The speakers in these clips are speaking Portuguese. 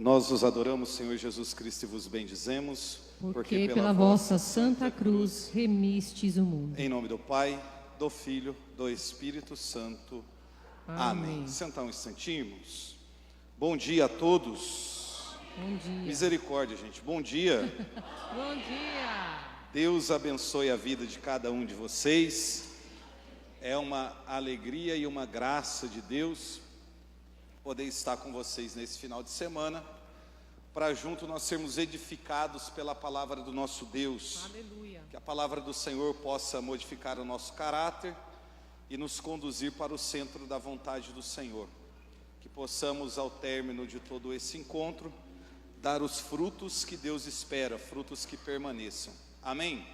Nós os adoramos, Senhor Jesus Cristo, e vos bendizemos, porque pela vossa santa cruz remistes o mundo. Em nome do Pai, do Filho, do Espírito Santo. Amém. Sentar um instantinho, irmãos. Bom dia a todos. Bom dia. Misericórdia, gente. Bom dia. Bom dia. Deus abençoe a vida de cada um de vocês. É uma alegria e uma graça de Deus poder estar com vocês nesse final de semana, para junto nós sermos edificados pela palavra do nosso Deus. Aleluia. Que a palavra do Senhor possa modificar o nosso caráter e nos conduzir para o centro da vontade do Senhor. Que possamos, ao término de todo esse encontro, dar os frutos que Deus espera, frutos que permaneçam. Amém?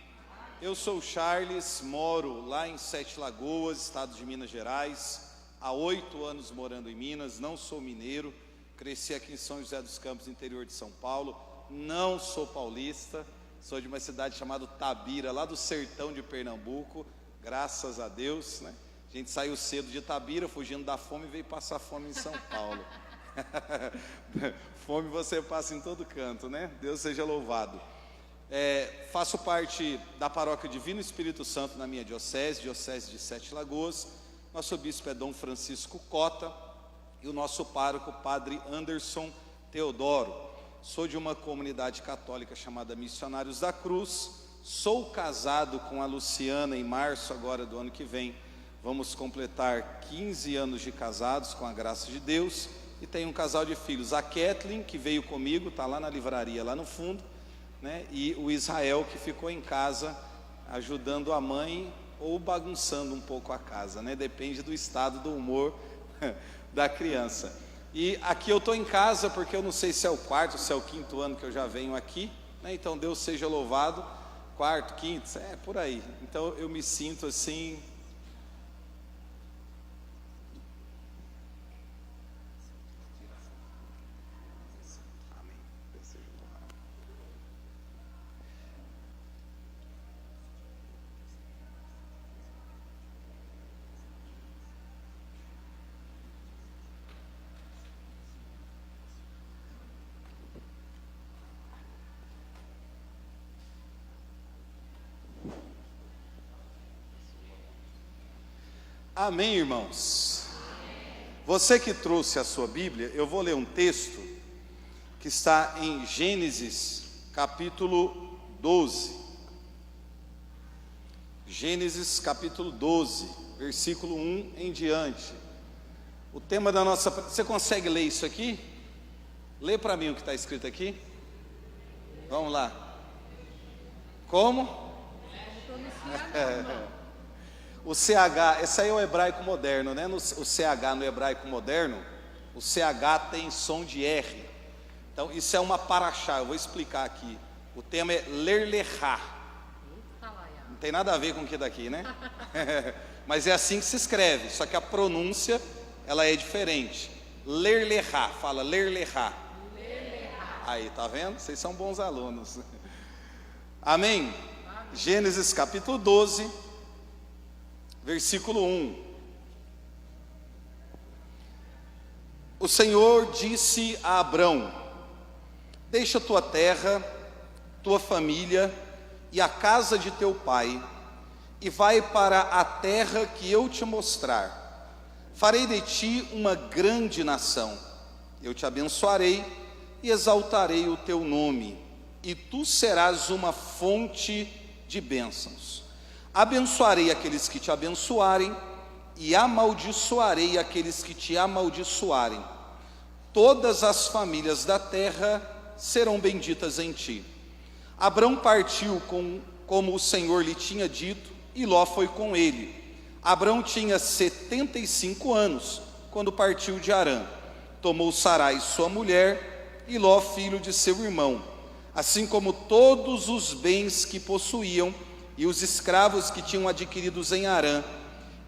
Eu sou o Charles, moro lá em Sete Lagoas, estado de Minas Gerais. Há 8 anos morando em Minas, não sou mineiro, cresci aqui em São José dos Campos, interior de São Paulo. Não sou paulista, sou de uma cidade chamada Tabira, lá do sertão de Pernambuco, graças a Deus, né? A gente saiu cedo de Tabira, fugindo da fome, e veio passar fome em São Paulo. Fome você passa em todo canto, né? Deus seja louvado. Faço parte da paróquia Divino Espírito Santo na minha diocese de Sete Lagoas. Nosso bispo é Dom Francisco Cota e o nosso pároco, Padre Anderson Teodoro. Sou de uma comunidade católica chamada Missionários da Cruz. Sou casado com a Luciana em março agora do ano que vem. Vamos completar 15 anos de casados com a graça de Deus. E tenho um casal de filhos, a Kathleen, que veio comigo, está lá na livraria, lá no fundo, né? E o Israel, que ficou em casa ajudando a mãe ou bagunçando um pouco a casa, né? Depende do estado do humor da criança. E aqui eu estou em casa porque eu não sei se é o 4º, se é o 5º ano que eu já venho aqui, né? Então Deus seja louvado, 4º, 5º, por aí. Então eu me sinto assim... Amém, irmãos? Você que trouxe a sua Bíblia, eu vou ler um texto que está em Gênesis, capítulo 12. Gênesis, capítulo 12, versículo 1 em diante. O tema da nossa... Você consegue ler isso aqui? Lê para mim o que está escrito aqui. Vamos lá. Como? O CH, esse aí é o hebraico moderno, né? O CH no hebraico moderno, o CH tem som de R. Então isso é uma paraxá, eu vou explicar aqui. O tema é ler lechá. Não tem nada a ver com o que daqui, né? Mas é assim que se escreve, só que a pronúncia, ela é diferente. Ler lechá, fala ler lechá. Aí, tá vendo? Vocês são bons alunos. Amém? Gênesis capítulo 12, versículo 1. O Senhor disse a Abrão: deixa tua terra, tua família e a casa de teu pai, e vai para a terra que eu te mostrar. Farei de ti uma grande nação. Eu te abençoarei e exaltarei o teu nome, e tu serás uma fonte de bênçãos. Abençoarei aqueles que te abençoarem, e amaldiçoarei aqueles que te amaldiçoarem. Todas as famílias da terra serão benditas em ti. Abrão partiu como o Senhor lhe tinha dito, e Ló foi com ele. Abrão tinha 75 anos, quando partiu de Harã. Tomou Sarai sua mulher, e Ló filho de seu irmão, assim como todos os bens que possuíam, e os escravos que tinham adquiridos em Harã,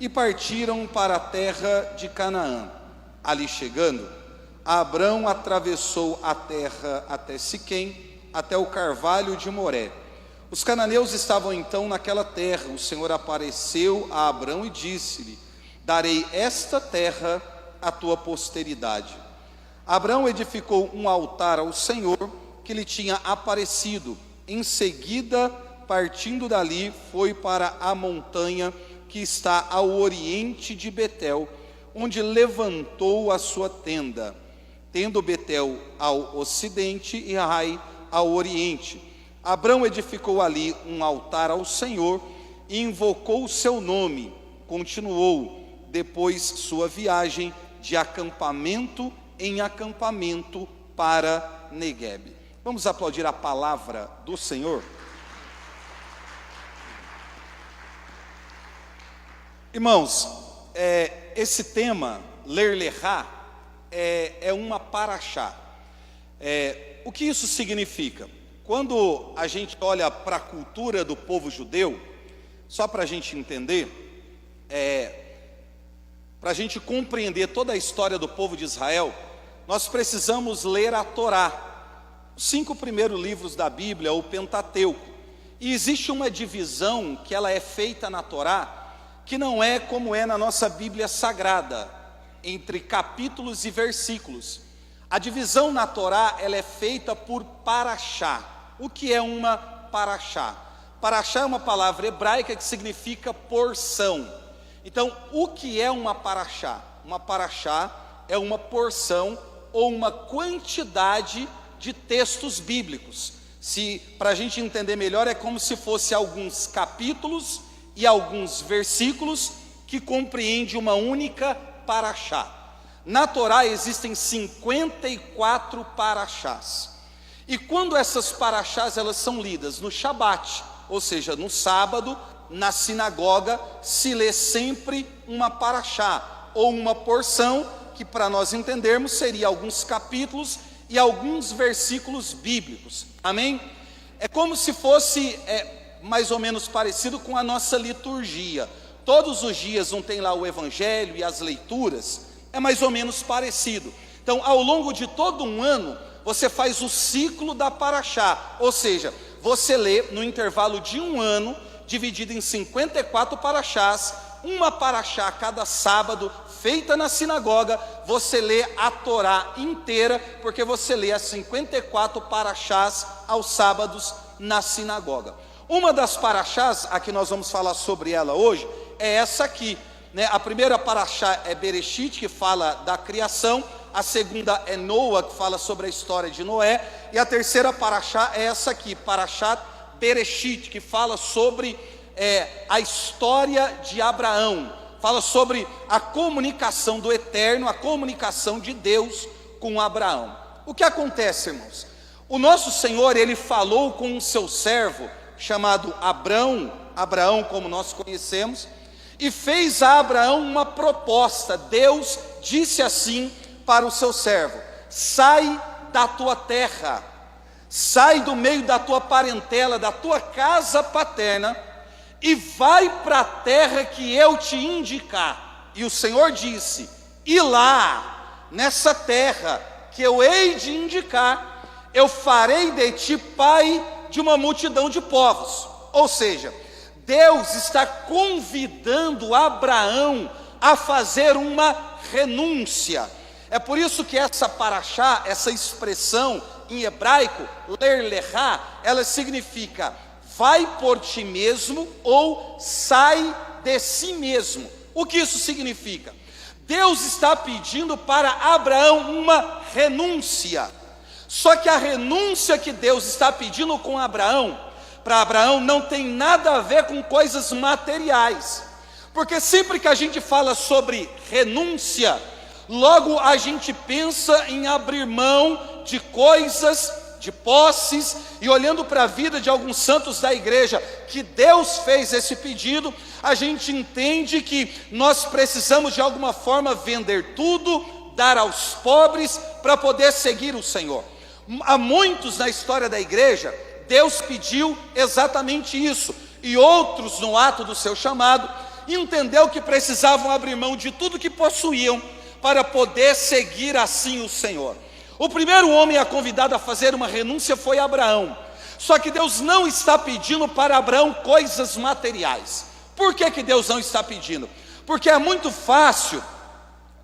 e partiram para a terra de Canaã. Ali chegando, Abrão atravessou a terra até Siquém, até o carvalho de Moré. Os cananeus estavam então naquela terra. O Senhor apareceu a Abrão e disse-lhe: darei esta terra à tua posteridade. Abraão edificou um altar ao Senhor que lhe tinha aparecido. Em seguida, partindo dali, foi para a montanha que está ao oriente de Betel, onde levantou a sua tenda, tendo Betel ao ocidente e Ai ao oriente. Abraão edificou ali um altar ao Senhor e invocou o seu nome. Continuou depois sua viagem de acampamento em acampamento para Neguebe. Vamos aplaudir a palavra do Senhor? Irmãos, esse tema, ler lerá, é uma paraxá. O que isso significa? Quando a gente olha para a cultura do povo judeu, só para a gente entender, para a gente compreender toda a história do povo de Israel, nós precisamos ler a Torá, os 5 primeiros livros da Bíblia, o Pentateuco. E existe uma divisão que ela é feita na Torá, que não é como é na nossa Bíblia Sagrada, entre capítulos e versículos. A divisão na Torá, ela é feita por paraxá. O que é uma paraxá? Paraxá é uma palavra hebraica que significa porção. Então, o que é uma paraxá? Uma paraxá é uma porção ou uma quantidade de textos bíblicos. Para a gente entender melhor, é como se fosse alguns capítulos e alguns versículos que compreende uma única paraxá. Na Torá existem 54 paraxás. E quando essas paraxás elas são lidas no Shabat, ou seja, no sábado, na sinagoga, se lê sempre uma paraxá, ou uma porção, que para nós entendermos seria alguns capítulos e alguns versículos bíblicos. Amém? É como se fosse mais ou menos parecido com a nossa liturgia. Todos os dias não tem lá o evangelho e as leituras, é mais ou menos parecido. Então, ao longo de todo um ano, você faz o ciclo da paraxá, ou seja, você lê no intervalo de um ano, dividido em 54 paraxás, uma paraxá a cada sábado, feita na sinagoga, você lê a Torá inteira, porque você lê as 54 paraxás aos sábados na sinagoga. Uma das paraxás, a que nós vamos falar sobre ela hoje, é essa aqui, né? A primeira paraxá é Bereshit, que fala da criação. A segunda é Noa, que fala sobre a história de Noé. E a terceira paraxá é essa aqui, Parashat Bereshit, que fala sobre a história de Abraão. Fala sobre a comunicação do Eterno, a comunicação de Deus com Abraão. O que acontece, irmãos? O nosso Senhor, Ele falou com o seu servo, chamado Abraão como nós conhecemos, e fez a Abraão uma proposta. Deus disse assim para o seu servo: sai da tua terra, sai do meio da tua parentela, da tua casa paterna, e vai para a terra que eu te indicar. E o Senhor disse: e lá, nessa terra que eu hei de indicar, eu farei de ti pai de uma multidão de povos. Ou seja, Deus está convidando Abraão a fazer uma renúncia. É por isso que essa paraxá, essa expressão em hebraico, ler lerá, ela significa vai por ti mesmo ou sai de si mesmo. O que isso significa? Deus está pedindo para Abraão uma renúncia. Só que a renúncia que Deus está pedindo com Abraão, para Abraão, não tem nada a ver com coisas materiais. Porque sempre que a gente fala sobre renúncia, logo a gente pensa em abrir mão de coisas, de posses, e olhando para a vida de alguns santos da igreja, que Deus fez esse pedido, a gente entende que nós precisamos de alguma forma vender tudo, dar aos pobres, para poder seguir o Senhor. Há muitos na história da igreja, Deus pediu exatamente isso, e outros no ato do seu chamado, entendeu que precisavam abrir mão de tudo que possuíam, para poder seguir assim o Senhor. O primeiro homem a convidado a fazer uma renúncia foi Abraão. Só que Deus não está pedindo para Abraão coisas materiais. Por que Deus não está pedindo? Porque é muito fácil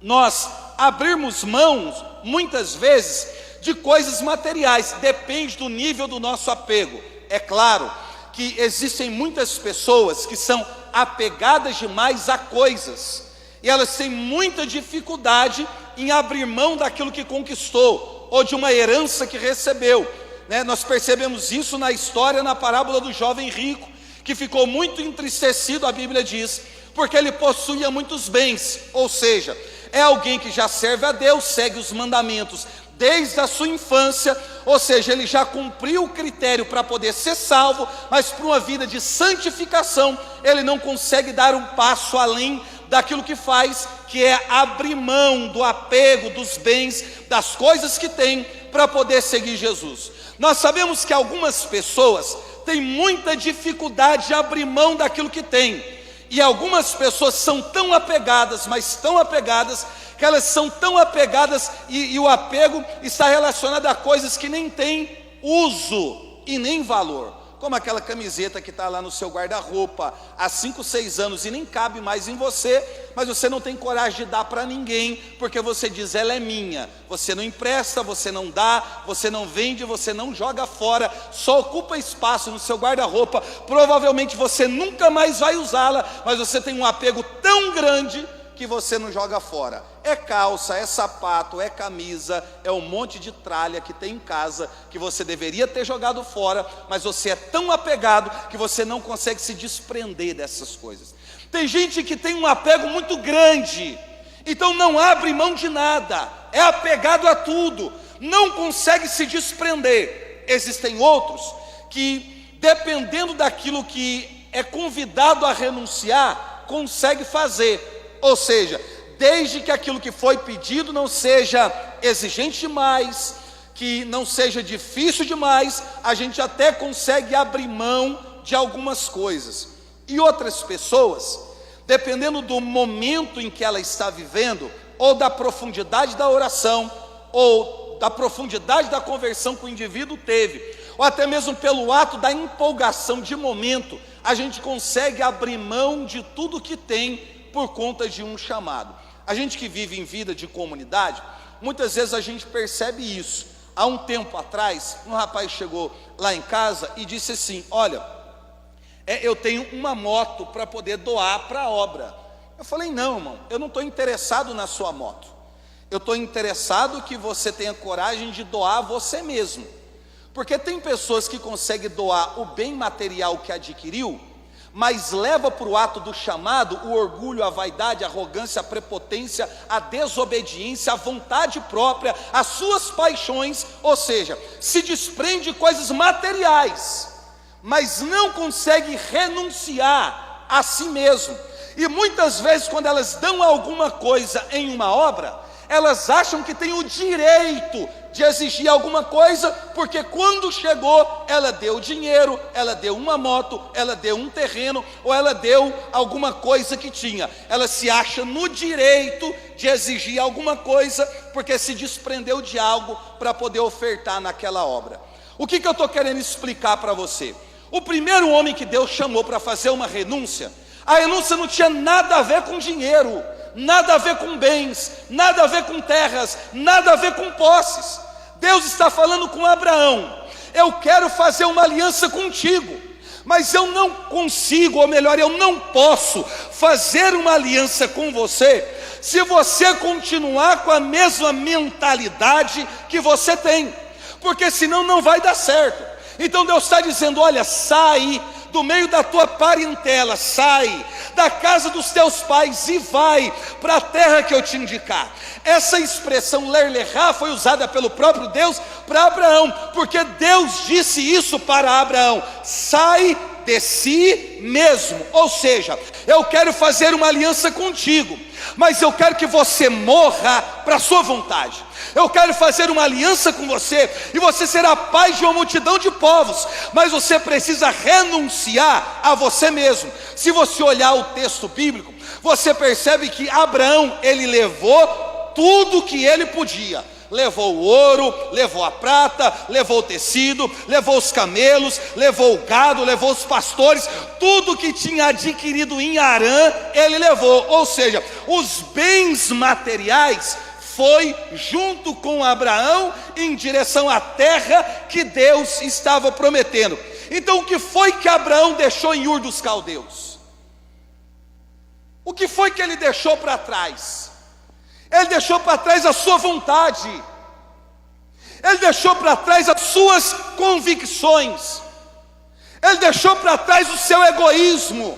nós abrirmos mãos, muitas vezes, de coisas materiais. Depende do nível do nosso apego. É claro que existem muitas pessoas que são apegadas demais a coisas, e elas têm muita dificuldade em abrir mão daquilo que conquistou, ou de uma herança que recebeu, né? Nós percebemos isso na história, na parábola do jovem rico, que ficou muito entristecido, a Bíblia diz, porque ele possuía muitos bens. Ou seja, é alguém que já serve a Deus, segue os mandamentos desde a sua infância, ou seja, ele já cumpriu o critério para poder ser salvo, mas para uma vida de santificação, ele não consegue dar um passo além daquilo que faz, que é abrir mão do apego, dos bens, das coisas que tem, para poder seguir Jesus. Nós sabemos que algumas pessoas têm muita dificuldade de abrir mão daquilo que tem, e algumas pessoas são tão apegadas, mas tão apegadas, que elas são tão apegadas, e o apego está relacionado a coisas que nem têm uso e nem valor, como aquela camiseta que está lá no seu guarda-roupa há 5, 6 anos e nem cabe mais em você, mas você não tem coragem de dar para ninguém, porque você diz, ela é minha. Você não empresta, você não dá, você não vende, você não joga fora, só ocupa espaço no seu guarda-roupa. Provavelmente você nunca mais vai usá-la, mas você tem um apego tão grande que você não joga fora. É calça, é sapato, é camisa, é um monte de tralha que tem em casa, que você deveria ter jogado fora, mas você é tão apegado que você não consegue se desprender dessas coisas. Tem gente que tem um apego muito grande, então não abre mão de nada, é apegado a tudo, não consegue se desprender. Existem outros que, dependendo daquilo que é convidado a renunciar, consegue fazer. Ou seja, desde que aquilo que foi pedido não seja exigente demais, que não seja difícil demais, a gente até consegue abrir mão de algumas coisas. E outras pessoas, dependendo do momento em que ela está vivendo, ou da profundidade da oração, ou da profundidade da conversão que o indivíduo teve, ou até mesmo pelo ato da empolgação de momento, a gente consegue abrir mão de tudo que tem por conta de um chamado. A gente que vive em vida de comunidade, muitas vezes a gente percebe isso. Há um tempo atrás, um rapaz chegou lá em casa e disse assim, olha, eu tenho uma moto para poder doar para a obra. Eu falei, não, irmão, eu não estou interessado na sua moto. Eu estou interessado que você tenha coragem de doar você mesmo. Porque tem pessoas que conseguem doar o bem material que adquiriu, mas leva para o ato do chamado o orgulho, a vaidade, a arrogância, a prepotência, a desobediência, a vontade própria, as suas paixões, ou seja, se desprende de coisas materiais, mas não consegue renunciar a si mesmo. E muitas vezes, quando elas dão alguma coisa em uma obra, elas acham que têm o direito de exigir alguma coisa, porque quando chegou, ela deu dinheiro, ela deu uma moto, ela deu um terreno, ou ela deu alguma coisa que tinha. Ela se acha no direito de exigir alguma coisa, porque se desprendeu de algo para poder ofertar naquela obra. O que eu estou querendo explicar para você? O primeiro homem que Deus chamou para fazer uma renúncia, a renúncia não tinha nada a ver com dinheiro, nada a ver com bens, nada a ver com terras, nada a ver com posses. Deus está falando com Abraão, eu quero fazer uma aliança contigo, mas eu não consigo, ou melhor, eu não posso fazer uma aliança com você, se você continuar com a mesma mentalidade que você tem, porque senão não vai dar certo. Então Deus está dizendo, olha, sai do meio da tua parentela, sai da casa dos teus pais e vai para a terra que eu te indicar. Essa expressão ler-lerá foi usada pelo próprio Deus para Abraão, porque Deus disse isso para Abraão, sai de si mesmo, ou seja, eu quero fazer uma aliança contigo, mas eu quero que você morra para a sua vontade. Eu quero fazer uma aliança com você, e você será pai de uma multidão de povos, mas você precisa renunciar a você mesmo. Se você olhar o texto bíblico, você percebe que Abraão, ele levou tudo que ele podia. Levou o ouro, levou a prata, levou o tecido, levou os camelos, levou o gado, levou os pastores, tudo que tinha adquirido em Harã, ele levou. Ou seja, os bens materiais foi junto com Abraão em direção à terra que Deus estava prometendo. Então o que foi que Abraão deixou em Ur dos Caldeus? O que foi que ele deixou para trás? Ele deixou para trás a sua vontade, ele deixou para trás as suas convicções, ele deixou para trás o seu egoísmo,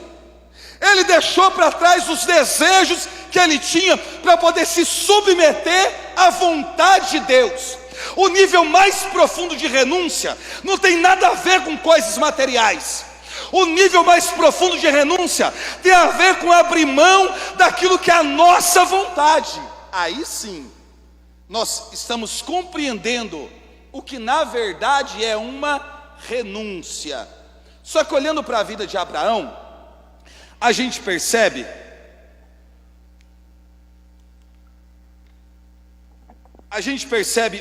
ele deixou para trás os desejos que ele tinha para poder se submeter à vontade de Deus. O nível mais profundo de renúncia não tem nada a ver com coisas materiais. O nível mais profundo de renúncia tem a ver com abrir mão daquilo que é a nossa vontade. Aí sim, nós estamos compreendendo o que na verdade é uma renúncia. Só que olhando para a vida de Abraão, a gente percebe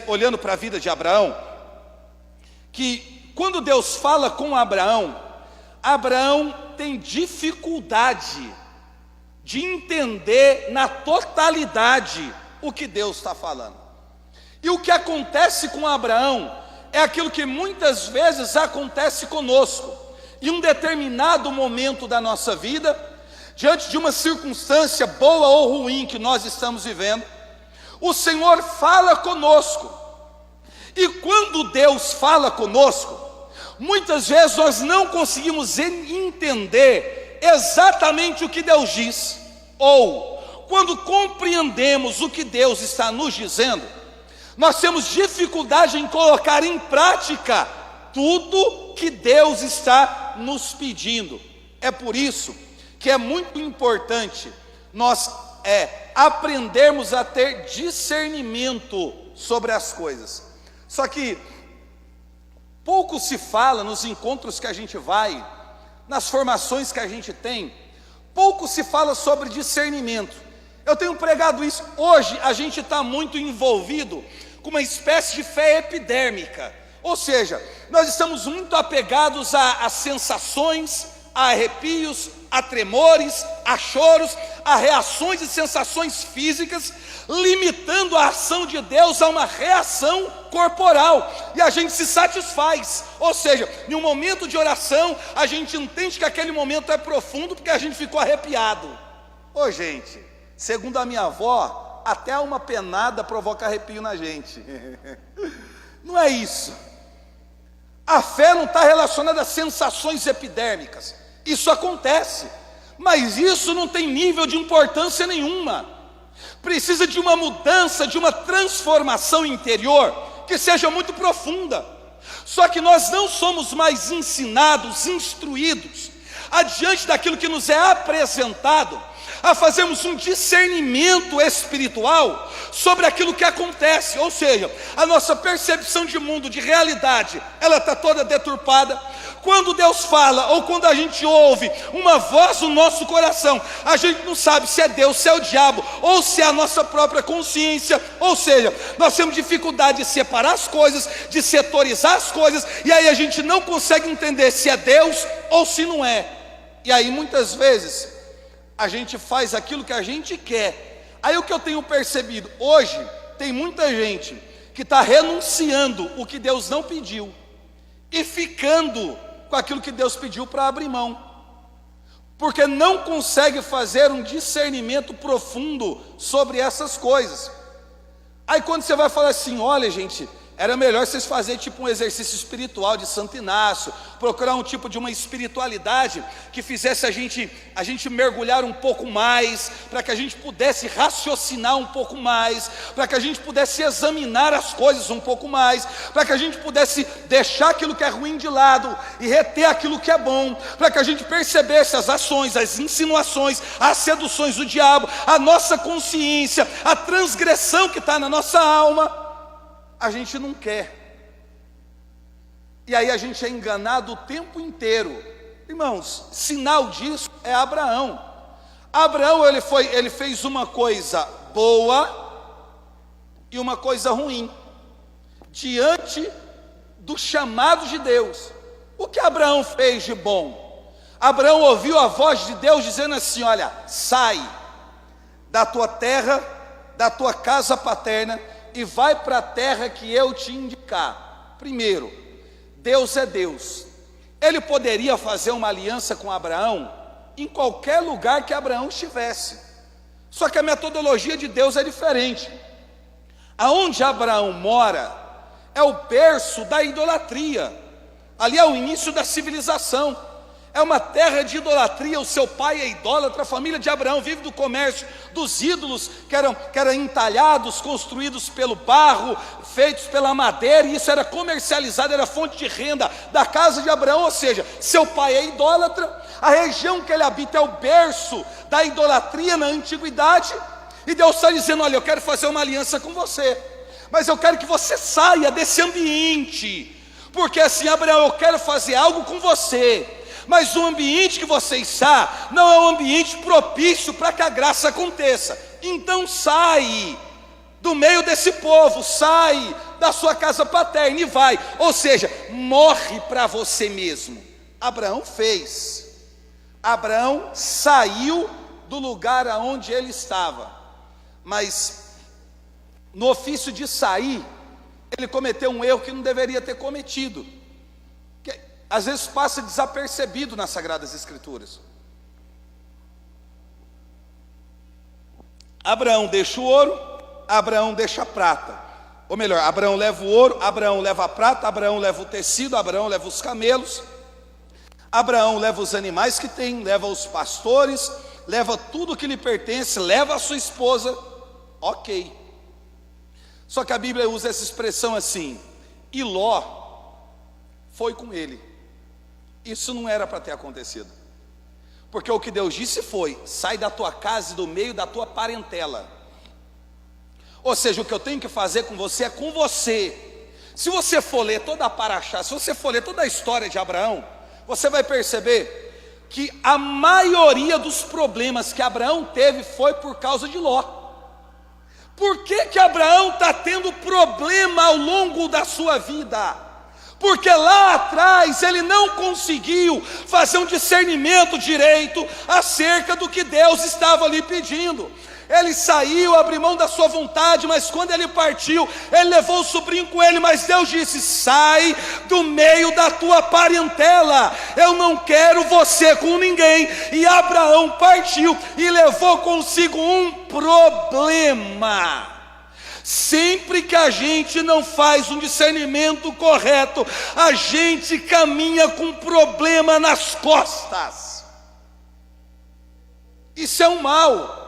olhando para a vida de Abraão, que quando Deus fala com Abraão, Abraão tem dificuldade de entender na totalidade o que Deus está falando. E o que acontece com Abraão é aquilo que muitas vezes acontece conosco. Em um determinado momento da nossa vida, diante de uma circunstância boa ou ruim que nós estamos vivendo, o Senhor fala conosco. E quando Deus fala conosco, muitas vezes nós não conseguimos entender exatamente o que Deus diz, ou quando compreendemos o que Deus está nos dizendo, nós temos dificuldade em colocar em prática tudo que Deus está nos pedindo. É por isso que é muito importante nós aprendermos a ter discernimento sobre as coisas. Só que pouco se fala nos encontros que a gente vai, nas formações que a gente tem, pouco se fala sobre discernimento. Eu tenho pregado isso. Hoje a gente está muito envolvido com uma espécie de fé epidérmica, ou seja, nós estamos muito apegados a sensações, a arrepios, a tremores, a choros, a reações e sensações físicas, limitando a ação de Deus a uma reação corporal, e a gente se satisfaz, ou seja, em um momento de oração, a gente entende que aquele momento é profundo, porque a gente ficou arrepiado. Ô gente, segundo a minha avó, até uma penada provoca arrepio na gente. Não é isso. A fé não está relacionada a sensações epidérmicas. Isso acontece, mas isso não tem nível de importância nenhuma. Precisa de uma mudança, de uma transformação interior que seja muito profunda. Só que nós não somos mais ensinados, instruídos, adiante daquilo que nos é apresentado, a fazermos um discernimento espiritual sobre aquilo que acontece. Ou seja, a nossa percepção de mundo, de realidade, ela está toda deturpada. Quando Deus fala, ou quando a gente ouve uma voz no nosso coração, a gente não sabe se é Deus, se é o diabo, ou se é a nossa própria consciência. Ou seja, nós temos dificuldade de separar as coisas, de setorizar as coisas, e aí a gente não consegue entender se é Deus ou se não é. E aí muitas vezes a gente faz aquilo que a gente quer. Aí o que eu tenho percebido, hoje tem muita gente que está renunciando o que Deus não pediu, e ficando com aquilo que Deus pediu para abrir mão, porque não consegue fazer um discernimento profundo sobre essas coisas. Aí quando você vai falar assim, olha gente, era melhor vocês fazerem tipo um exercício espiritual de Santo Inácio, procurar um tipo de uma espiritualidade que fizesse a gente mergulhar um pouco mais, para que a gente pudesse raciocinar um pouco mais, para que a gente pudesse examinar as coisas um pouco mais, para que a gente pudesse deixar aquilo que é ruim de lado e reter aquilo que é bom, para que a gente percebesse as ações, as insinuações, as seduções do diabo, a nossa consciência, a transgressão que está na nossa alma. A gente não quer, e aí a gente é enganado o tempo inteiro. Irmãos, sinal disso é Abraão. Abraão ele fez uma coisa boa e uma coisa ruim diante do chamado de Deus. O que Abraão fez de bom? Abraão ouviu a voz de Deus dizendo assim, olha, sai da tua terra, da tua casa paterna e vai para a terra que eu te indicar. Primeiro, Deus é Deus. Ele poderia fazer uma aliança com Abraão em qualquer lugar que Abraão estivesse. Só que a metodologia de Deus é diferente. Aonde Abraão mora é o berço da idolatria. Ali é o início da civilização. É uma terra de idolatria. O seu pai é idólatra. A família de Abraão vive do comércio dos ídolos que eram entalhados, construídos pelo barro, feitos pela madeira, e isso era comercializado, era fonte de renda da casa de Abraão. Ou seja, seu pai é idólatra, a região que ele habita é o berço da idolatria na antiguidade, e Deus está dizendo: olha, eu quero fazer uma aliança com você, mas eu quero que você saia desse ambiente, porque assim, Abraão, eu quero fazer algo com você, mas o ambiente que você está não é um ambiente propício para que a graça aconteça. Então sai do meio desse povo, sai da sua casa paterna e vai, ou seja, morre para você mesmo. Abraão fez. Abraão saiu do lugar aonde ele estava, mas no ofício de sair, ele cometeu um erro que não deveria ter cometido, que às vezes passa desapercebido nas Sagradas Escrituras. Abraão deixa o ouro, Abraão deixa a prata. Ou melhor, Abraão leva o ouro, Abraão leva a prata, Abraão leva o tecido, Abraão leva os camelos, Abraão leva os animais que tem, leva os pastores, leva tudo que lhe pertence, leva a sua esposa. Ok. Só que a Bíblia usa essa expressão assim: e Ló foi com ele. Isso não era para ter acontecido, porque o que Deus disse foi: sai da tua casa e do meio da tua parentela. Ou seja, o que eu tenho que fazer com você é com você. Se você for ler toda a paraxá, se você for ler toda a história de Abraão, você vai perceber que a maioria dos problemas que Abraão teve foi por causa de Ló. Por que Abraão está tendo problema ao longo da sua vida? Porque lá atrás ele não conseguiu fazer um discernimento direito acerca do que Deus estava lhe pedindo. Ele saiu, abriu mão da sua vontade, mas quando ele partiu, ele levou o sobrinho com ele, mas Deus disse: sai do meio da tua parentela, eu não quero você com ninguém. E Abraão partiu e levou consigo um problema. Sempre que a gente não faz um discernimento correto, a gente caminha com um problema nas costas. Isso é um mal.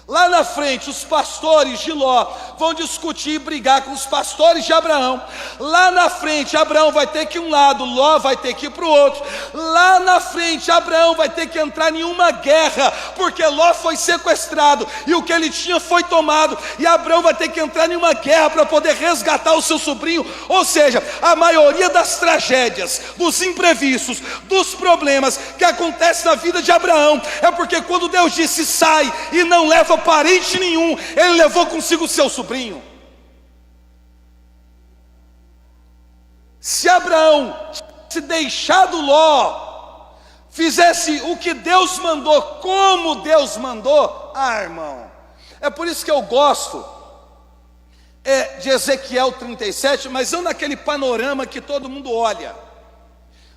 Lá na frente, os pastores de Ló vão discutir e brigar com os pastores de Abraão. Lá na frente, Abraão vai ter que ir um lado, Ló vai ter que ir para o outro. Lá na frente, Abraão vai ter que entrar em uma guerra, porque Ló foi sequestrado e o que ele tinha foi tomado. E Abraão vai ter que entrar em uma guerra para poder resgatar o seu sobrinho. Ou seja, a maioria das tragédias, dos imprevistos, dos problemas que acontecem na vida de Abraão é porque quando Deus disse sai e não leva parente nenhum, ele levou consigo o seu sobrinho. Se Abraão tivesse deixado Ló, fizesse o que Deus mandou, como Deus mandou, irmão, é por isso que eu gosto de Ezequiel 37, mas não naquele panorama que todo mundo olha,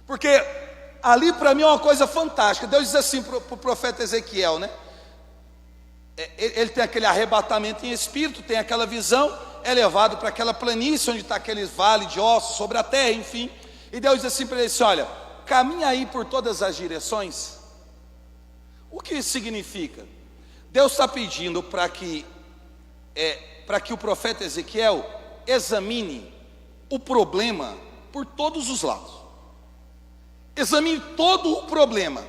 porque ali para mim é uma coisa fantástica. Deus diz assim para o profeta Ezequiel, né? Ele tem aquele arrebatamento em espírito, tem aquela visão, é levado para aquela planície onde está aquele vale de ossos sobre a terra, enfim. E Deus diz assim para ele: olha, caminha aí por todas as direções. O que isso significa? Deus está pedindo para que o profeta Ezequiel examine o problema por todos os lados. Examine todo o problema.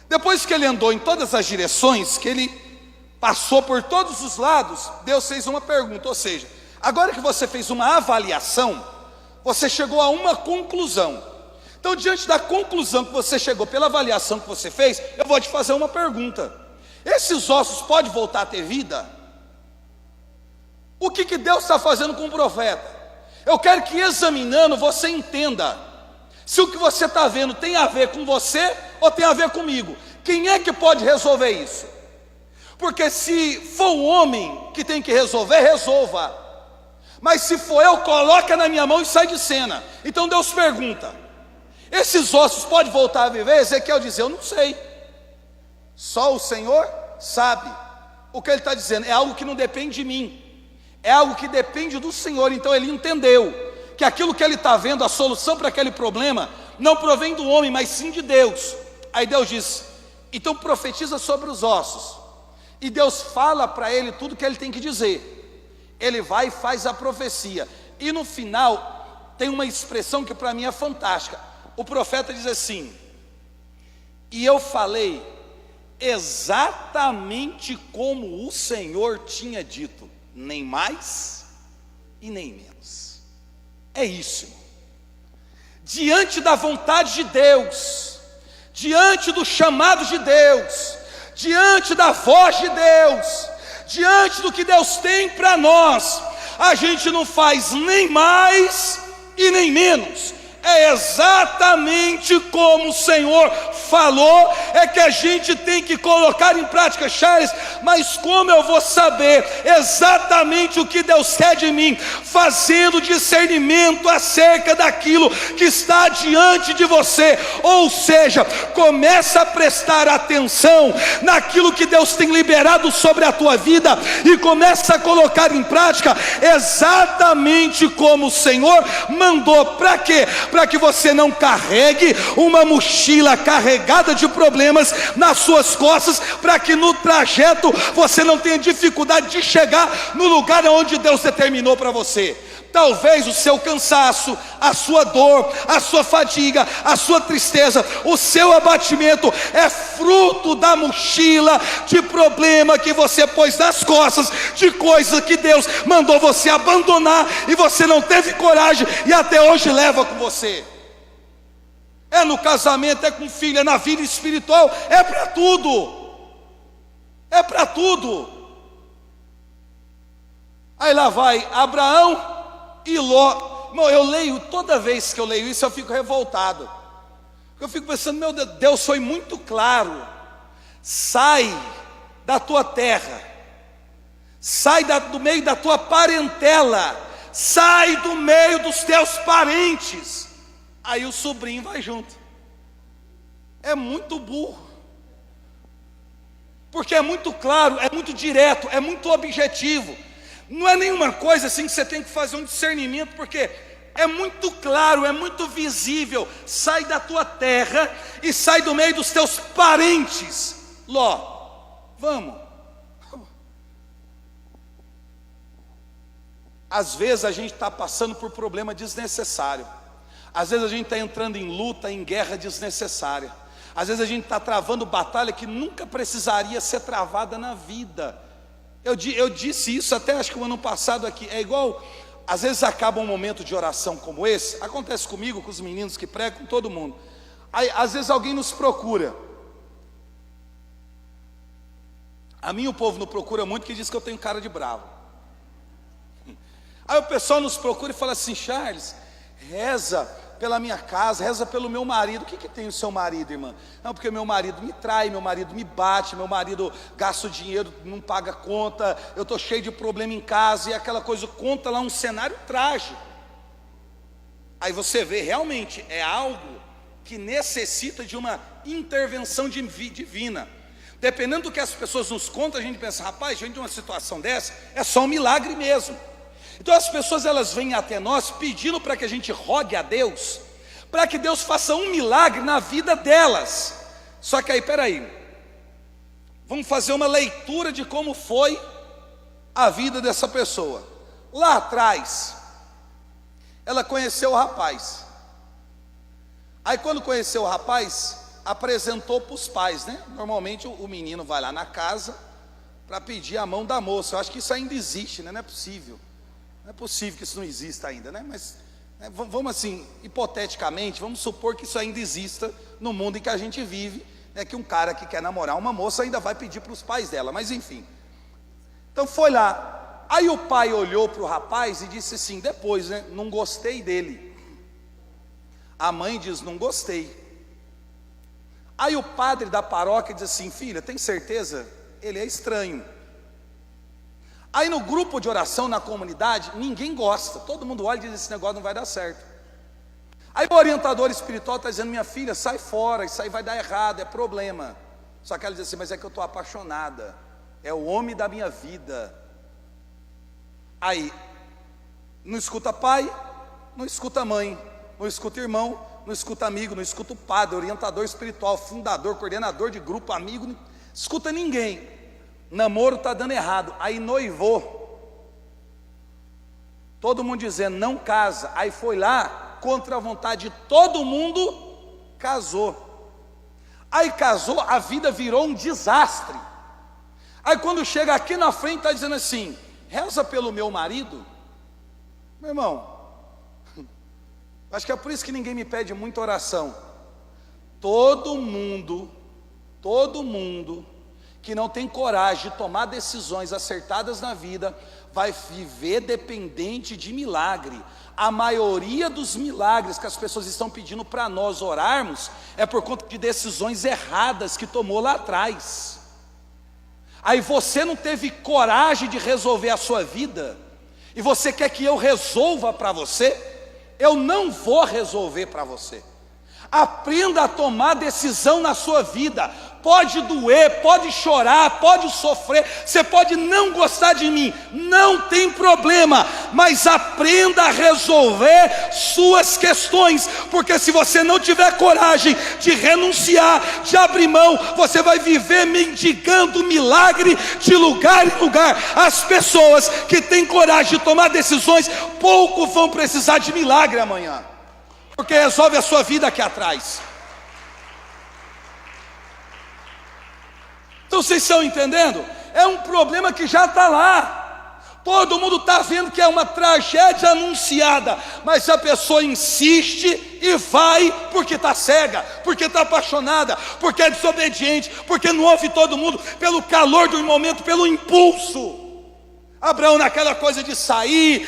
Depois que ele andou em todas as direções, que ele passou por todos os lados, Deus fez uma pergunta, ou seja, agora que você fez uma avaliação, você chegou a uma conclusão. Então, diante da conclusão que você chegou, pela avaliação que você fez, eu vou te fazer uma pergunta: esses ossos podem voltar a ter vida? O que Deus está fazendo com o profeta? Eu quero que, examinando, você entenda se o que você está vendo tem a ver com você ou tem a ver comigo. Quem é que pode resolver isso? Porque se for o homem que tem que resolver, resolva. Mas se for eu, coloca na minha mão e sai de cena. Então Deus pergunta: esses ossos podem voltar a viver? Ezequiel diz: eu não sei. Só o Senhor sabe. O que ele está dizendo é algo que não depende de mim, é algo que depende do Senhor. Então ele entendeu que aquilo que ele está vendo, a solução para aquele problema, não provém do homem, mas sim de Deus. Aí Deus diz: então profetiza sobre os ossos. E Deus fala para ele tudo que ele tem que dizer. Ele vai e faz a profecia. E no final tem uma expressão que para mim é fantástica. O profeta diz assim: e eu falei exatamente como o Senhor tinha dito, nem mais e nem menos. É isso, irmão. Diante da vontade de Deus, diante do chamado de Deus, diante da voz de Deus, diante do que Deus tem para nós, a gente não faz nem mais e nem menos. É exatamente como o Senhor falou, é que a gente tem que colocar em prática. Charles, mas como eu vou saber exatamente o que Deus quer de mim? Fazendo discernimento acerca daquilo que está diante de você. Ou seja, começa a prestar atenção naquilo que Deus tem liberado sobre a tua vida e começa a colocar em prática exatamente como o Senhor mandou. Para quê? Para que você não carregue uma mochila carregada de problemas nas suas costas, para que no trajeto você não tenha dificuldade de chegar no lugar onde Deus determinou para você. Talvez o seu cansaço, a sua dor, a sua fadiga, a sua tristeza, o seu abatimento é fruto da mochila de problema que você pôs nas costas, de coisa que Deus mandou você abandonar e você não teve coragem e até hoje leva com você. É no casamento, é com filho, é na vida espiritual, é para tudo. É para tudo. Aí lá vai Abraão e Ló. Eu leio, toda vez que eu leio isso eu fico revoltado. Eu fico pensando: meu Deus, Deus foi muito claro. Sai da tua terra, sai do meio da tua parentela, sai do meio dos teus parentes. Aí o sobrinho vai junto. É muito burro, porque é muito claro, é muito direto, é muito objetivo. Não é nenhuma coisa assim que você tem que fazer um discernimento, porque é muito claro, é muito visível. Sai da tua terra e sai do meio dos teus parentes. Ló, vamos. Às vezes a gente está passando por problema desnecessário. Às vezes a gente está entrando em luta, em guerra desnecessária. Às vezes a gente está travando batalha que nunca precisaria ser travada na vida. Eu disse isso até acho que o ano passado aqui. É igual, às vezes acaba um momento de oração como esse. Acontece comigo, com os meninos que pregam, com todo mundo. Aí às vezes alguém nos procura. A mim o povo não procura muito, que diz que eu tenho cara de bravo. Aí o pessoal nos procura e fala assim: Charles, reza pela minha casa, reza pelo meu marido. O que tem o seu marido, irmã? Não, porque meu marido me trai, meu marido me bate, meu marido gasta o dinheiro, não paga conta, eu estou cheio de problema em casa, e aquela coisa, conta lá um cenário trágico. Aí você vê, realmente é algo que necessita de uma intervenção divina. Dependendo do que as pessoas nos contam, a gente pensa: rapaz, diante de uma situação dessa, é só um milagre mesmo. Então as pessoas, elas vêm até nós pedindo para que a gente rogue a Deus, para que Deus faça um milagre na vida delas. Só que aí, peraí, vamos fazer uma leitura de como foi a vida dessa pessoa. Lá atrás, ela conheceu o rapaz. Aí quando conheceu o rapaz, apresentou para os pais, né? Normalmente o menino vai lá na casa para pedir a mão da moça. Eu acho que isso ainda existe, né? Não é possível. Não é possível que isso não exista ainda, né? Mas vamos assim, hipoteticamente, vamos supor que isso ainda exista no mundo em que a gente vive, né? Que um cara que quer namorar uma moça ainda vai pedir para os pais dela, mas enfim. Então foi lá. Aí o pai olhou para o rapaz e disse assim, depois, né? Não gostei dele. A mãe diz, não gostei. Aí o padre da paróquia diz assim, filha, tem certeza? ele é estranho. Aí no grupo de oração, na comunidade, ninguém gosta, todo mundo olha e diz, esse negócio não vai dar certo. Aí o orientador espiritual está dizendo, minha filha, sai fora, isso aí vai dar errado, é problema. Só que ela diz assim, mas é que eu estou apaixonada, é o homem da minha vida. Aí, não escuta pai, não escuta mãe, não escuta irmão, não escuta amigo, não escuta o padre, orientador espiritual, fundador, coordenador de grupo, amigo, não escuta ninguém. Namoro está dando errado. Aí noivou, todo mundo dizendo, não casa. Aí foi lá, contra a vontade de todo mundo, casou. Aí casou, a vida virou um desastre. Aí quando chega aqui na frente, está dizendo assim, reza pelo meu marido. Meu irmão, acho que é por isso que ninguém me pede muita oração. Todo mundo que não tem coragem de tomar decisões acertadas na vida, vai viver dependente de milagre. A maioria dos milagres que as pessoas estão pedindo para nós orarmos, é por conta de decisões erradas que tomou lá atrás. Aí você não teve coragem de resolver a sua vida, e você quer que eu resolva para você? Eu não vou resolver para você. Aprenda a tomar decisão na sua vida. Pode doer, pode chorar, pode sofrer, você pode não gostar de mim, não tem problema, mas aprenda a resolver suas questões, porque se você não tiver coragem de renunciar, de abrir mão, você vai viver mendigando milagre de lugar em lugar. As pessoas que têm coragem de tomar decisões, pouco vão precisar de milagre amanhã, porque resolve a sua vida aqui atrás. Então vocês estão entendendo? É um problema que já está lá. Todo mundo está vendo que é uma tragédia anunciada, mas a pessoa insiste e vai porque está cega, porque está apaixonada, porque é desobediente, porque não ouve todo mundo, pelo calor do momento, pelo impulso. Abraão naquela coisa de sair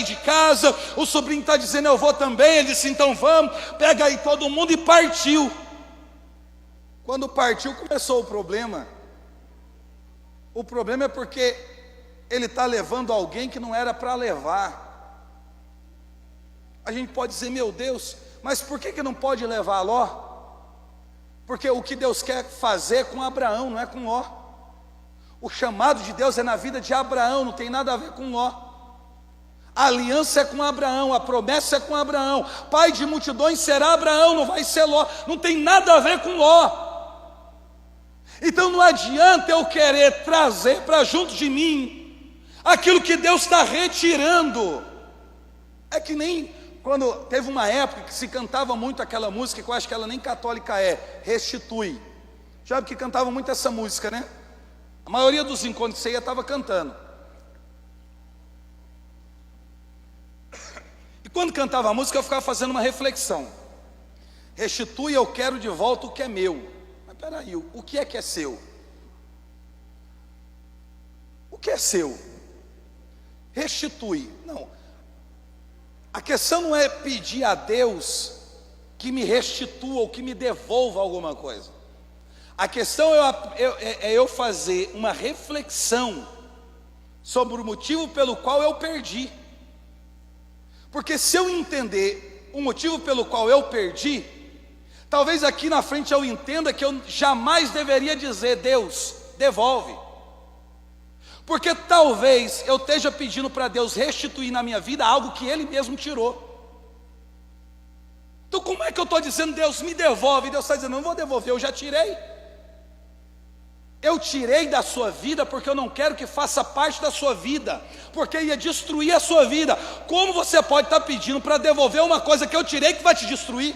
de casa, o sobrinho está dizendo eu vou também, ele disse então vamos, pega aí todo mundo, e partiu. Quando partiu começou o problema. O problema é porque ele está levando alguém que não era para levar. A gente pode dizer, meu Deus, mas por que não pode levar Ló? Porque o que Deus quer fazer é com Abraão, não é com Ló. O chamado de Deus é na vida de Abraão, não tem nada a ver com Ló. A aliança é com Abraão, a promessa é com Abraão. Pai de multidões será Abraão, não vai ser Ló. Não tem nada a ver com Ló. Então não adianta eu querer trazer para junto de mim aquilo que Deus está retirando. É que nem quando teve uma época que se cantava muito aquela música, que eu acho que ela nem católica é, Restitui. Já que cantava muito essa música, né? A maioria dos encontros que você ia estava cantando. E quando cantava a música eu ficava fazendo uma reflexão. Restitui, eu quero de volta o que é meu. Peraí, o que é seu? O que é seu? Restitui. Não. A questão não é pedir a Deus que me restitua ou que me devolva alguma coisa. A questão é eu fazer uma reflexão sobre o motivo pelo qual eu perdi. Porque se eu entender o motivo pelo qual eu perdi, talvez aqui na frente eu entenda que eu jamais deveria dizer, Deus, devolve. Porque talvez eu esteja pedindo para Deus restituir na minha vida algo que Ele mesmo tirou. Então como é que eu estou dizendo, Deus me devolve? E Deus está dizendo, não vou devolver, eu já tirei. Eu tirei da sua vida porque eu não quero que faça parte da sua vida, porque ia destruir a sua vida. Como você pode estar pedindo para devolver uma coisa que eu tirei que vai te destruir?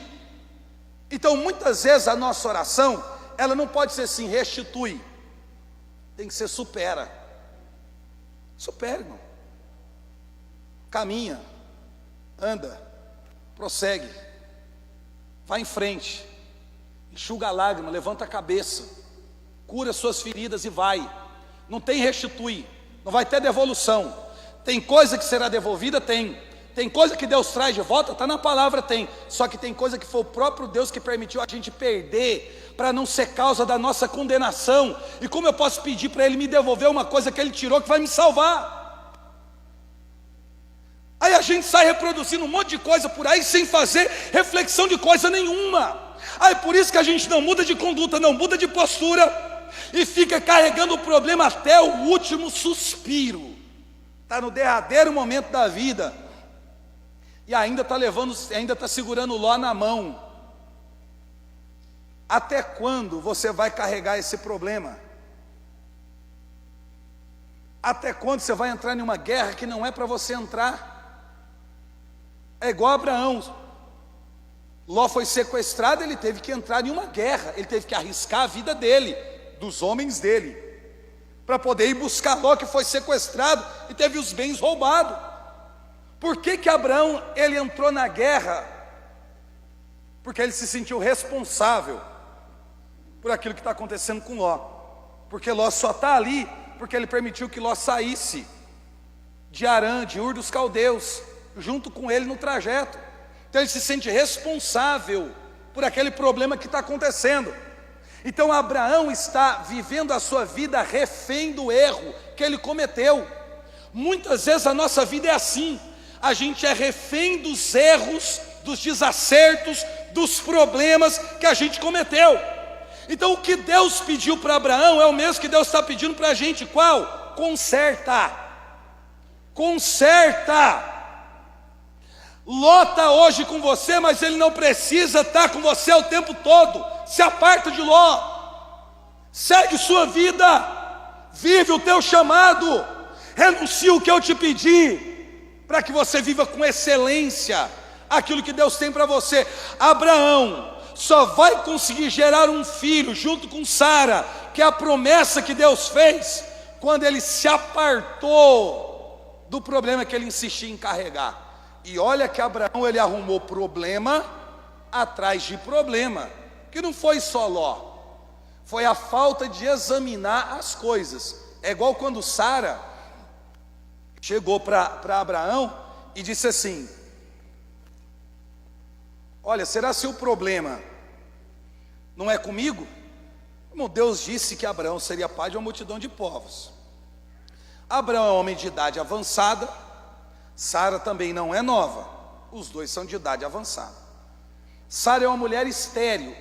Então muitas vezes a nossa oração, ela não pode ser assim, restitui. Tem que ser supera. Supera, irmão. Caminha, anda, prossegue, vai em frente, enxuga a lágrima, levanta a cabeça, cura suas feridas e vai. Não tem restituir, não vai ter devolução. Tem coisa que será devolvida? Tem coisa que Deus traz de volta? Está na palavra, tem. Só que tem coisa que foi o próprio Deus que permitiu a gente perder para não ser causa da nossa condenação? E como eu posso pedir para Ele me devolver uma coisa que Ele tirou que vai me salvar? Aí a gente sai reproduzindo um monte de coisa por aí sem fazer reflexão de coisa nenhuma. Aí por isso que a gente não muda de conduta, não muda de postura e fica carregando o problema até o último suspiro. Está no derradeiro momento da vida e ainda está segurando Ló na mão. Até quando você vai carregar esse problema? Até quando você vai entrar em uma guerra que não é para você entrar? É igual a Abraão. Ló foi sequestrado, ele teve que entrar em uma guerra, ele teve que arriscar a vida dele, dos homens dele, para poder ir buscar Ló, que foi sequestrado e teve os bens roubados. Por que Abraão ele entrou na guerra? Porque ele se sentiu responsável por aquilo que está acontecendo com Ló. Porque Ló só está ali porque ele permitiu que Ló saísse de Harã, de Ur dos Caldeus, junto com ele no trajeto. Então ele se sente responsável por aquele problema que está acontecendo. Então Abraão está vivendo a sua vida refém do erro que ele cometeu. Muitas vezes a nossa vida é assim, a gente é refém dos erros, dos desacertos, dos problemas que a gente cometeu. Então o que Deus pediu para Abraão é o mesmo que Deus está pedindo para a gente. Qual? Conserta. Conserta. Ló está hoje com você, mas ele não precisa estar com você o tempo todo. Se aparta de Ló, segue sua vida, vive o teu chamado, renuncia o que eu te pedi, para que você viva com excelência aquilo que Deus tem para você. Abraão só vai conseguir gerar um filho junto com Sara, que é a promessa que Deus fez, quando ele se apartou do problema que ele insistia em carregar. E olha que Abraão ele arrumou problema atrás de problema, que não foi só Ló, foi a falta de examinar as coisas. É igual quando Sara chegou para Abraão e disse assim: olha, será se o problema não é comigo? Como Deus disse que Abraão seria pai de uma multidão de povos. Abraão é um homem de idade avançada, Sara também não é nova, os dois são de idade avançada. Sara é uma mulher estéril.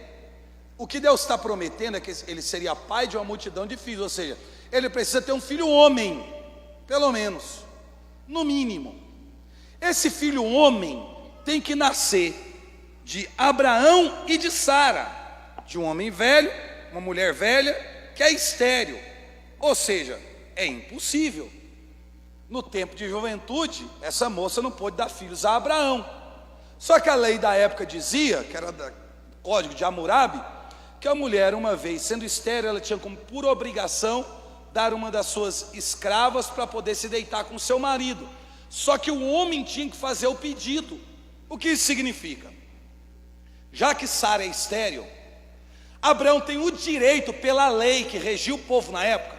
O que Deus está prometendo é que ele seria pai de uma multidão de filhos, ou seja, ele precisa ter um filho homem, pelo menos, no mínimo. Esse filho homem tem que nascer de Abraão e de Sara, de um homem velho, uma mulher velha, que é estéril, ou seja, é impossível. No tempo de juventude, essa moça não pôde dar filhos a Abraão. Só que a lei da época dizia, que era do código de Hammurabi, que a mulher, uma vez sendo estéril, ela tinha como por obrigação dar uma das suas escravas para poder se deitar com seu marido. Só que o homem tinha que fazer o pedido. O que isso significa? Já que Sara é estéril, Abraão tem o direito, pela lei que regia o povo na época,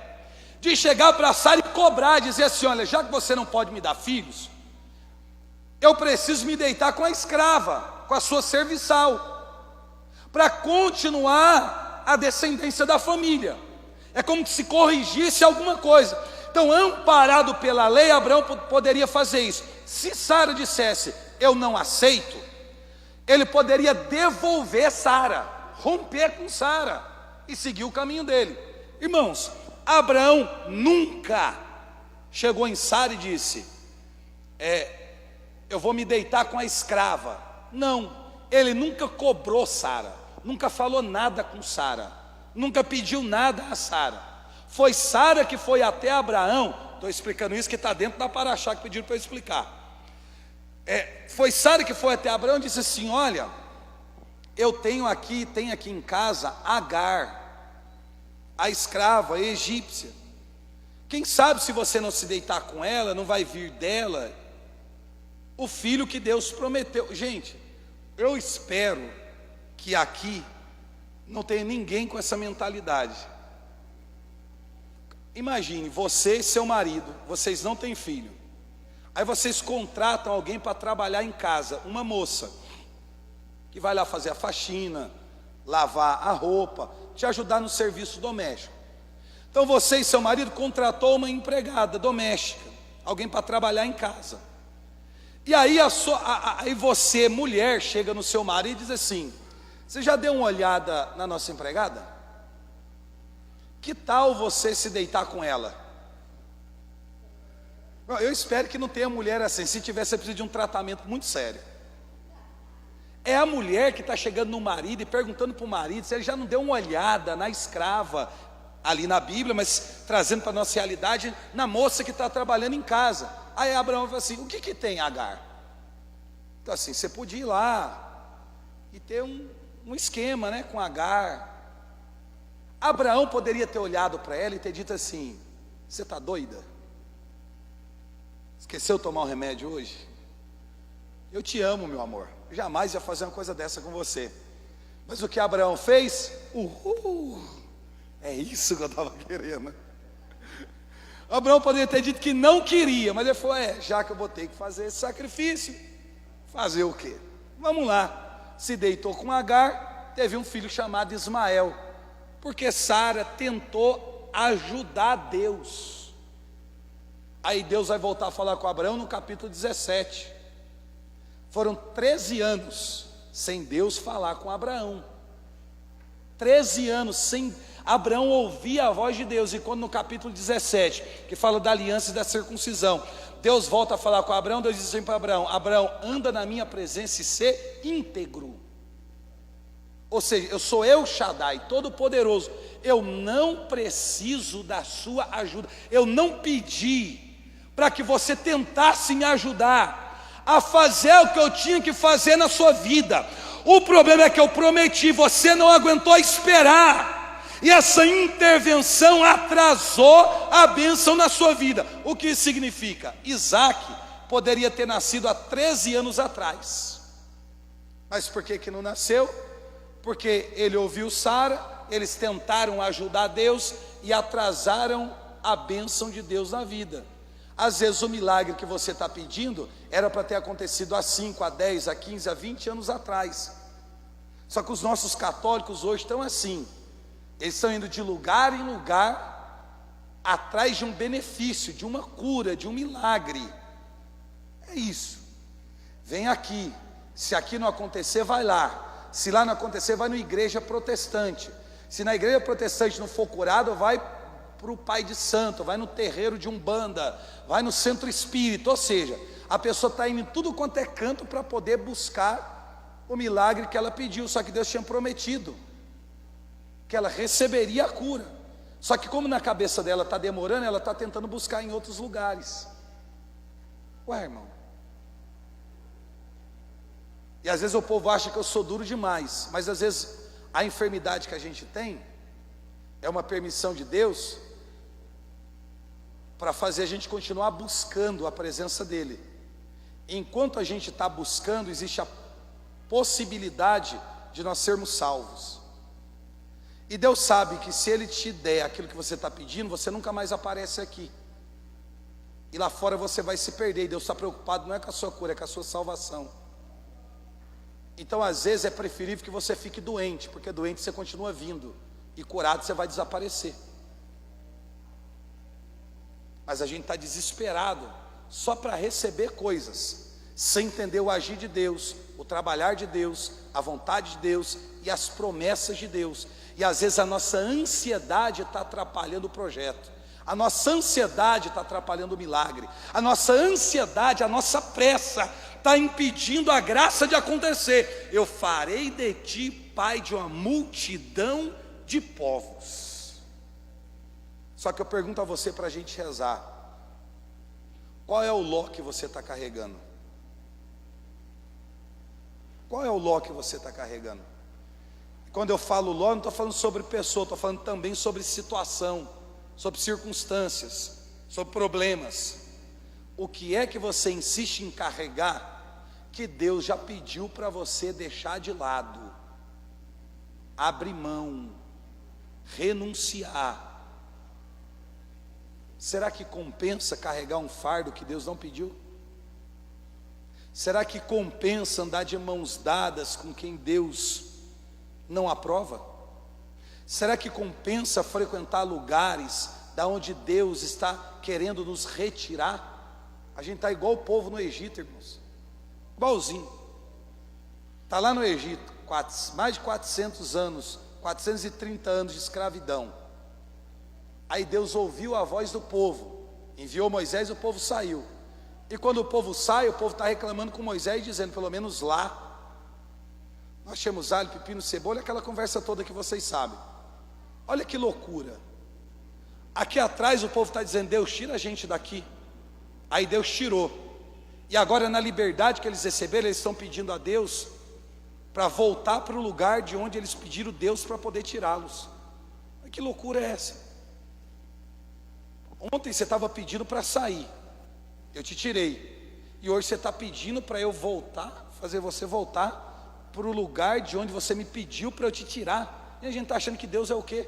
de chegar para Sara e cobrar, dizer assim: olha, já que você não pode me dar filhos, eu preciso me deitar com a escrava, com a sua serviçal, para continuar a descendência da família. É como se corrigisse alguma coisa. Então, amparado pela lei, Abraão poderia fazer isso. Se Sara dissesse: eu não aceito, ele poderia devolver Sara, romper com Sara e seguir o caminho dele. Irmãos, Abraão nunca chegou em Sara e disse: eu vou me deitar com a escrava. Não, ele nunca cobrou Sara, nunca falou nada com Sara, nunca pediu nada a Sara. Foi Sara que foi até Abraão. Estou explicando isso que está dentro da paraxá que pediram para eu explicar. Foi Sara que foi até Abraão e disse assim: olha, eu tenho aqui em casa Agar, a escrava a egípcia. Quem sabe se você não se deitar com ela, não vai vir dela o filho que Deus prometeu. Gente, eu espero que aqui não tenha ninguém com essa mentalidade. Imagine, você e seu marido, vocês não têm filho. Aí vocês contratam alguém para trabalhar em casa, uma moça, que vai lá fazer a faxina, lavar a roupa, te ajudar no serviço doméstico. Então você e seu marido contratou uma empregada doméstica, alguém para trabalhar em casa. E aí, aí você, mulher, chega no seu marido e diz assim: você já deu uma olhada na nossa empregada? Que tal você se deitar com ela? Eu espero que não tenha mulher assim. Se tiver, você precisa de um tratamento muito sério. É a mulher que está chegando no marido e perguntando para o marido se ele já não deu uma olhada na escrava, ali na Bíblia, mas trazendo para a nossa realidade, na moça que está trabalhando em casa. Aí Abraão fala assim: o que tem, Agar? Então assim, você podia ir lá e ter um esquema, né, com Agar. Abraão poderia ter olhado para ela e ter dito assim: você está doida? Esqueceu de tomar um remédio hoje? Eu te amo, meu amor, jamais ia fazer uma coisa dessa com você. Mas o que Abraão fez? É isso que eu estava querendo. Abraão poderia ter dito que não queria, mas ele falou: já que eu vou ter que fazer esse sacrifício, fazer o quê? Vamos lá. Se deitou com Agar, teve um filho chamado Ismael, porque Sara tentou ajudar Deus. Aí Deus vai voltar a falar com Abraão no capítulo 17. Foram 13 anos sem Deus falar com Abraão. 13 anos sem Abraão ouvir a voz de Deus. E quando no capítulo 17, que fala da aliança e da circuncisão, Deus volta a falar com Abraão, Deus diz assim para Abraão: Abraão, anda na minha presença e ser íntegro. Ou seja, eu sou El Shaddai, todo-poderoso. Eu não preciso da sua ajuda. Eu não pedi para que você tentasse me ajudar a fazer o que eu tinha que fazer na sua vida. O problema é que eu prometi, você não aguentou esperar, e essa intervenção atrasou a bênção na sua vida. O que isso significa? Isaac poderia ter nascido há 13 anos atrás, mas por que não nasceu? Porque ele ouviu Sara, eles tentaram ajudar Deus e atrasaram a bênção de Deus na vida. Às vezes o milagre que você está pedindo era para ter acontecido há 5, há 10, há 15, há 20 anos atrás. Só que os nossos católicos hoje estão assim, eles estão indo de lugar em lugar atrás de um benefício, de uma cura, de um milagre. É isso. Vem aqui, se aqui não acontecer, vai lá. Se lá não acontecer, vai na igreja protestante. Se na igreja protestante não for curado, vai para o pai de santo, vai no terreiro de Umbanda, vai no centro espírita. Ou seja, a pessoa está indo em tudo quanto é canto para poder buscar o milagre que ela pediu. Só que Deus tinha prometido que ela receberia a cura. Só que como na cabeça dela está demorando, ela está tentando buscar em outros lugares. Ué, irmão. E às vezes o povo acha que eu sou duro demais, mas às vezes a enfermidade que a gente tem é uma permissão de Deus para fazer a gente continuar buscando a presença dEle. Enquanto a gente está buscando, existe a possibilidade de nós sermos salvos. E Deus sabe que se Ele te der aquilo que você está pedindo, você nunca mais aparece aqui. E lá fora você vai se perder. E Deus está preocupado não é com a sua cura, é com a sua salvação. Então às vezes é preferível que você fique doente, porque doente você continua vindo, e curado você vai desaparecer. Mas a gente está desesperado só para receber coisas, sem entender o agir de Deus, o trabalhar de Deus, a vontade de Deus e as promessas de Deus. E às vezes a nossa ansiedade está atrapalhando o projeto, a nossa ansiedade está atrapalhando o milagre, a nossa ansiedade, a nossa pressa está impedindo a graça de acontecer. Eu farei de ti pai de uma multidão de povos. Só que eu pergunto a você para a gente rezar: qual é o ló que você está carregando? Qual é o ló que você está carregando? Quando eu falo ló, não estou falando sobre pessoa, estou falando também sobre situação, sobre circunstâncias, sobre problemas. O que é que você insiste em carregar que Deus já pediu para você deixar de lado, abrir mão, renunciar? Será que compensa carregar um fardo que Deus não pediu? Será que compensa andar de mãos dadas com quem Deus não aprova? Será que compensa frequentar lugares da onde Deus está querendo nos retirar? A gente está igual o povo no Egito, irmãos, igualzinho. Está lá no Egito, mais de 400 anos, 430 anos de escravidão. Aí Deus ouviu a voz do povo, enviou Moisés e o povo saiu. E quando o povo sai, o povo está reclamando com Moisés, dizendo, pelo menos lá nós tínhamos alho, pepino, cebola, aquela conversa toda que vocês sabem. Olha que loucura. Aqui atrás o povo está dizendo, Deus, tira a gente daqui. Aí Deus tirou. E agora, na liberdade que eles receberam, eles estão pedindo a Deus para voltar para o lugar de onde eles pediram Deus para poder tirá-los. Que loucura é essa? Ontem você estava pedindo para sair, eu te tirei. E hoje você está pedindo para eu voltar, fazer você voltar para o lugar de onde você me pediu para eu te tirar. E a gente está achando que Deus é o quê?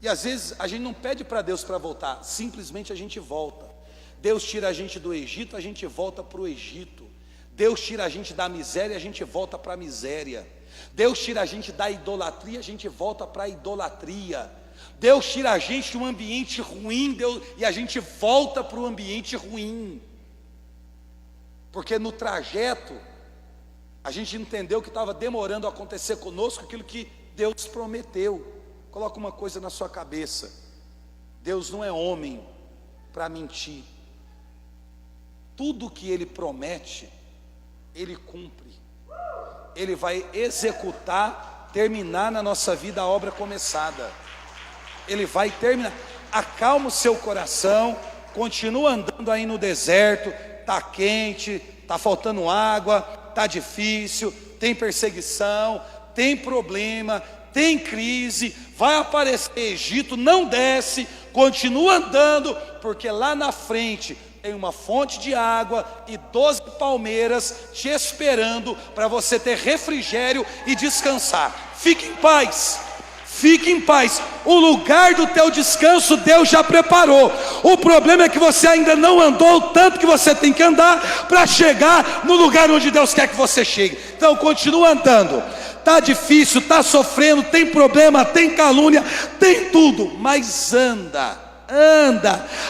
E às vezes a gente não pede para Deus para voltar, simplesmente a gente volta. Deus tira a gente do Egito, a gente volta para o Egito. Deus tira a gente da miséria, a gente volta para a miséria. Deus tira a gente da idolatria, a gente volta para a idolatria. Deus tira a gente de um ambiente ruim, e a gente volta para o ambiente ruim. Porque no trajeto, a gente entendeu que estava demorando a acontecer conosco aquilo que Deus prometeu. Coloca uma coisa na sua cabeça: Deus não é homem para mentir. Tudo que Ele promete, Ele cumpre. Ele vai executar, terminar na nossa vida a obra começada. Ele vai terminar. Acalma o seu coração, continua andando aí no deserto, está quente, está faltando água, está difícil, tem perseguição, tem problema, tem crise, vai aparecer Egito, não desce, continua andando, porque lá na frente tem uma fonte de água e 12 palmeiras te esperando para você ter refrigério e descansar. Fique em paz. Fique em paz, o lugar do teu descanso Deus já preparou. O problema é que você ainda não andou o tanto que você tem que andar para chegar no lugar onde Deus quer que você chegue. Então continua andando. Está difícil, está sofrendo, tem problema, tem calúnia, tem tudo, mas anda.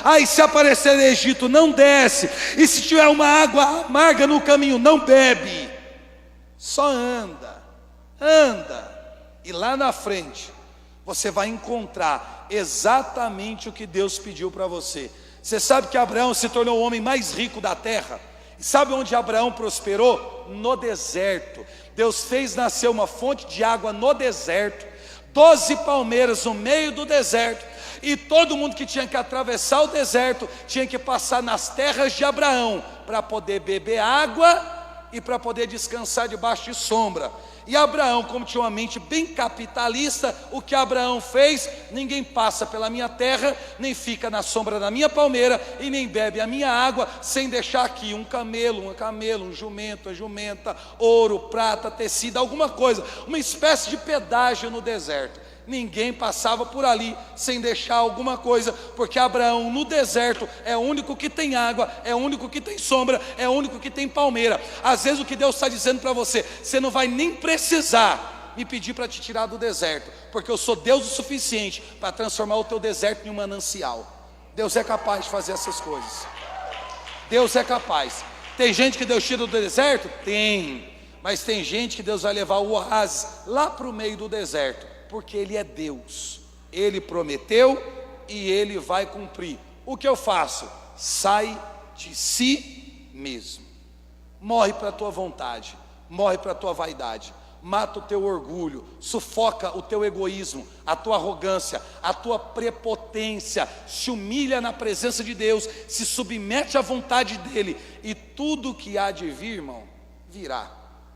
Aí se aparecer no Egito, não desce. E se tiver uma água amarga no caminho, não bebe. Só anda. E lá na frente você vai encontrar exatamente o que Deus pediu para você. Você sabe que Abraão se tornou o homem mais rico da terra? E sabe onde Abraão prosperou? No deserto. Deus fez nascer uma fonte de água no deserto, 12 palmeiras no meio do deserto, e todo mundo que tinha que atravessar o deserto tinha que passar nas terras de Abraão para poder beber água e para poder descansar debaixo de sombra. E Abraão, como tinha uma mente bem capitalista, o que Abraão fez? Ninguém passa pela minha terra, nem fica na sombra da minha palmeira, e nem bebe a minha água, sem deixar aqui um camelo, um jumento, uma jumenta, ouro, prata, tecido, alguma coisa, uma espécie de pedágio no deserto. Ninguém passava por ali sem deixar alguma coisa, porque Abraão no deserto é o único que tem água, é o único que tem sombra, é o único que tem palmeira. Às vezes o que Deus está dizendo para você, você não vai nem precisar me pedir para te tirar do deserto, porque eu sou Deus o suficiente para transformar o teu deserto em um manancial. Deus é capaz de fazer essas coisas. Deus é capaz. Tem gente que Deus tira do deserto? Tem. Mas tem gente que Deus vai levar o oásis lá para o meio do deserto, porque Ele é Deus. Ele prometeu e Ele vai cumprir. O que eu faço? Sai de si mesmo. Morre para a tua vontade, morre para a tua vaidade, mata o teu orgulho, sufoca o teu egoísmo, a tua arrogância, a tua prepotência, se humilha na presença de Deus, se submete à vontade dEle, e tudo que há de vir, irmão, virá,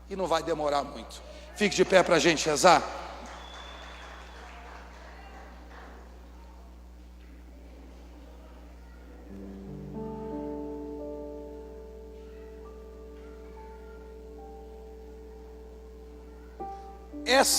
e não vai demorar muito. Fique de pé para a gente rezar. Essa